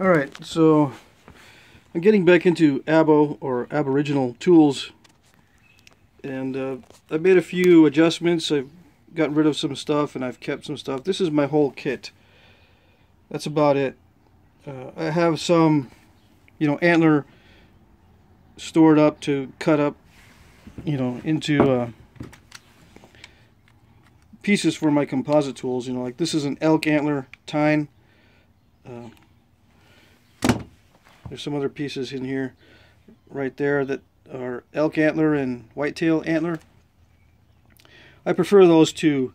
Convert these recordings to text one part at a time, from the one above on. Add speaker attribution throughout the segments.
Speaker 1: Alright, so I'm getting back into aboriginal tools, and I made a few adjustments. I've gotten rid of some stuff and I've kept some stuff. This is my whole kit. That's about it. I have some, antler stored up to cut up, into pieces for my composite tools. Like this is an elk antler tine. There's some other pieces in here right there that are elk antler and whitetail antler. I prefer those two,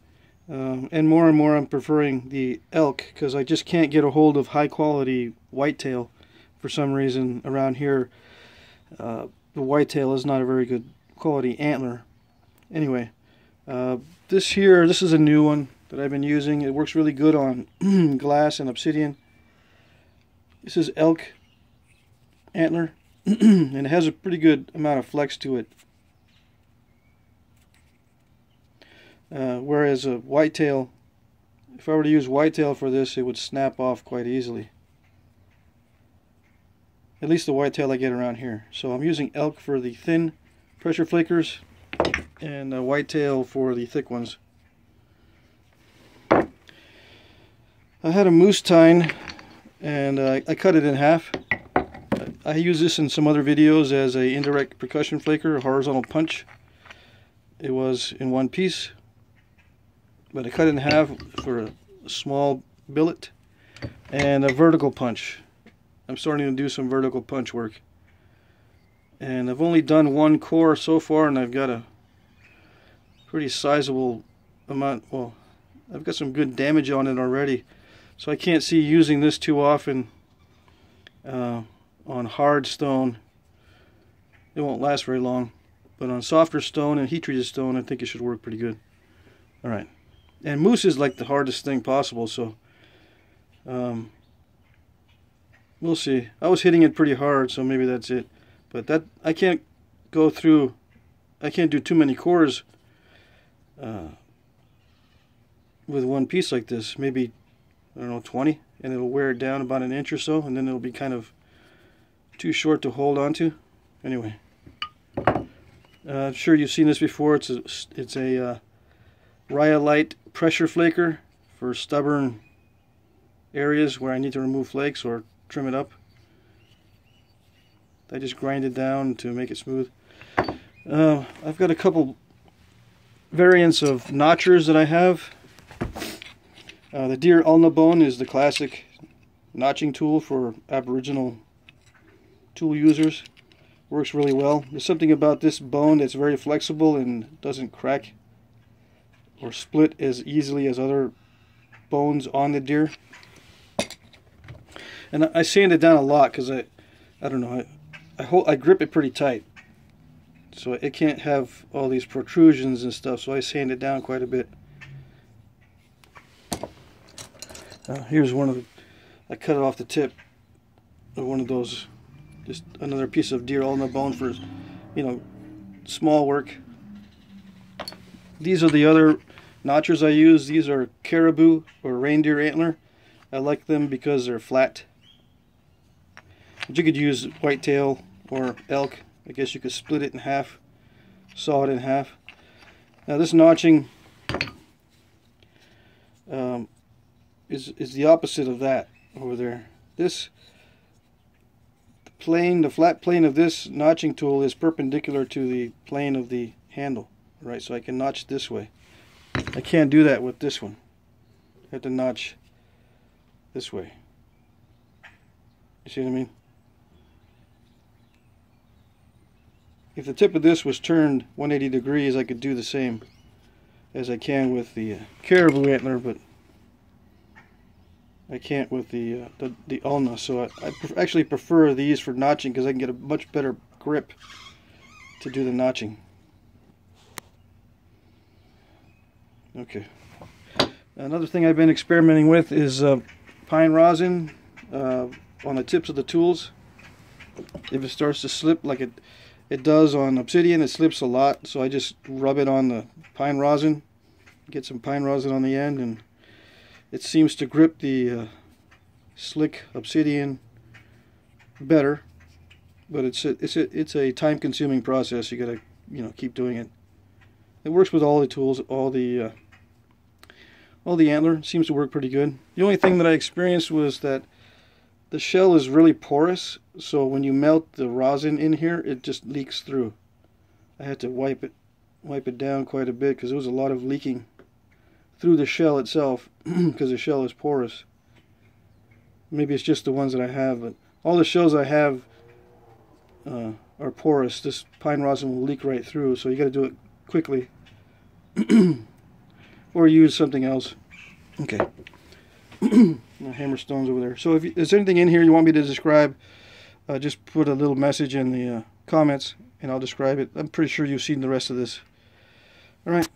Speaker 1: and more I'm preferring the elk because I just can't get a hold of high quality whitetail for some reason around here. The whitetail is not a very good quality antler. Anyway, this is a new one that I've been using. It works really good on glass and obsidian. This is elk antler and it has a pretty good amount of flex to it, whereas a whitetail, if I were to use whitetail for this, it would snap off quite easily, at least the whitetail I get around here. So I'm using elk for the thin pressure flakers and whitetail for the thick ones. I had a moose tine and I cut it in half. I use this in some other videos as a indirect percussion flaker, a horizontal punch. It was in one piece, but I cut it in half for a small billet and a vertical punch. I'm starting to do some vertical punch work, and I've only done one core so far, and I've got a pretty sizable amount. Well, I've got some good damage on it already, so I can't see using this too often. On hard stone, it won't last very long, but on softer stone and heat treated stone, I think it should work pretty good. Alright, and moose is like the hardest thing possible, so we'll see. I was hitting it pretty hard, so maybe that's it, but that I can't do too many cores with one piece like this. Maybe, I don't know, 20, and it'll wear it down about an inch or so, and then it'll be kind of too short to hold on to. Anyway, I'm sure you've seen this before. It's a rhyolite pressure flaker for stubborn areas where I need to remove flakes or trim it up. I just grind it down to make it smooth. I've got a couple variants of notchers that I have. The deer ulna bone is the classic notching tool for aboriginal tool users. Works really well. There's something about this bone that's very flexible and doesn't crack or split as easily as other bones on the deer. And I sand it down a lot because I don't know, I grip it pretty tight, so it can't have all these protrusions and stuff, so I sand it down quite a bit. Here's one of the, I cut it off the tip of one of those, just another piece of deer ulna bone for, small work. These are the other notchers I use. These are caribou or reindeer antler. I like them because they're flat. But you could use whitetail or elk. I guess you could split it in half, saw it in half. Now this notching is the opposite of that over there. The flat plane of this notching tool is perpendicular to the plane of the handle, right? So I can notch this way. I can't do that with this one. I have to notch this way. You see what I mean? If the tip of this was turned 180 degrees, I could do the same as I can with the caribou antler, but I can't with the ulna. So I actually prefer these for notching because I can get a much better grip to do the notching. Okay. Another thing I've been experimenting with is pine rosin on the tips of the tools. If it starts to slip like it does on obsidian, it slips a lot, so I just rub it on the pine rosin, get some pine rosin on the end, and it seems to grip the slick obsidian better, but it's a time-consuming process. You gotta, you know, keep doing it. It works with all the tools, all the antler. It seems to work pretty good. The only thing that I experienced was that the shell is really porous, so when you melt the rosin in here, it just leaks through. I had to wipe it down quite a bit because there was a lot of leaking through the shell itself because the shell is porous. Maybe it's just the ones that I have, but all the shells I have are porous. This pine rosin will leak right through, so you got to do it quickly or use something else. Okay. My hammer stones over there. So if there's anything in here you want me to describe, just put a little message in the comments and I'll describe it. I'm pretty sure you've seen the rest of this. Alright.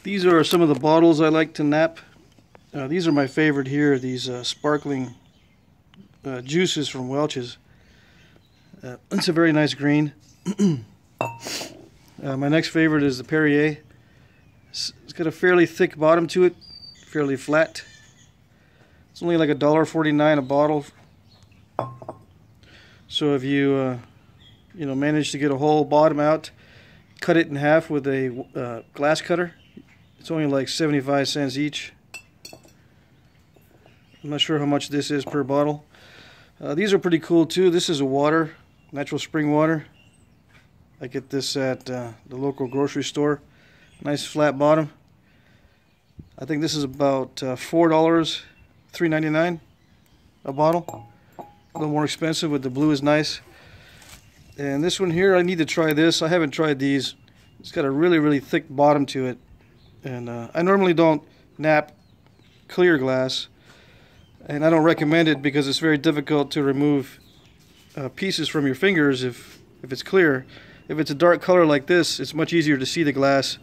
Speaker 1: These are some of the bottles I like to nap. These are my favorite here, these sparkling juices from Welch's. It's a very nice green. My next favorite is the Perrier. It's got a fairly thick bottom to it, fairly flat. It's only like $1.49 a bottle. So if you you know, manage to get a whole bottom out, cut it in half with a glass cutter, it's only like 75 cents each. I'm not sure how much this is per bottle. These are pretty cool too. This is a water, natural spring water. I get this at the local grocery store. Nice flat bottom. I think this is about $4, $3.99 a bottle. A little more expensive, but the blue is nice. And this one here, I need to try this. I haven't tried these. It's got a really thick bottom to it. And I normally don't nap clear glass. And I don't recommend it because it's very difficult to remove pieces from your fingers if it's clear. If it's a dark color like this, it's much easier to see the glass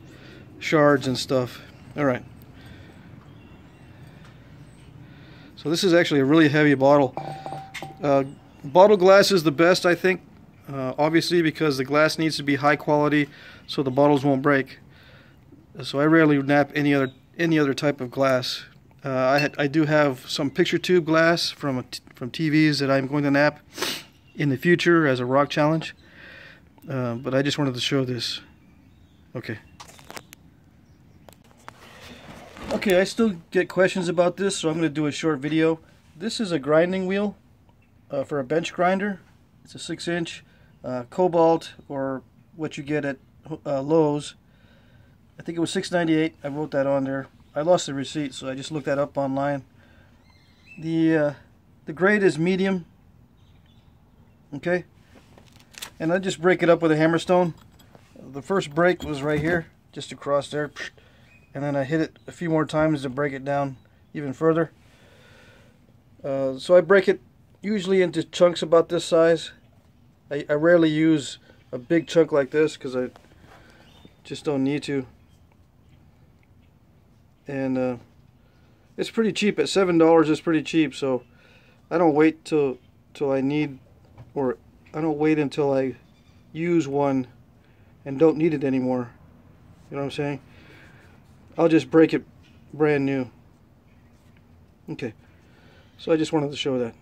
Speaker 1: shards and stuff. Alright. So this is actually a really heavy bottle. Bottle glass is the best, I think. Obviously because the glass needs to be high quality so the bottles won't break. So I rarely nap any other type of glass. I do have some picture tube glass from TVs that I'm going to nap in the future as a rock challenge. But I just wanted to show this. Okay. Okay, I still get questions about this, so I'm going to do a short video. This is a grinding wheel for a bench grinder. It's a 6-inch cobalt, or what you get at Lowe's. I think it was $6.98. I wrote that on there. I lost the receipt, so I just looked that up online. The grade is medium. Okay. And I just break it up with a hammer stone. The first break was right here, just across there, and then I hit it a few more times to break it down even further. So I break it usually into chunks about this size. I rarely use a big chunk like this because I just don't need to. And it's pretty cheap. At $7 it's pretty cheap, so I don't wait till I need, or I don't wait until I use one and don't need it anymore. You know what I'm saying? I'll just break it brand new. Okay. So I just wanted to show that.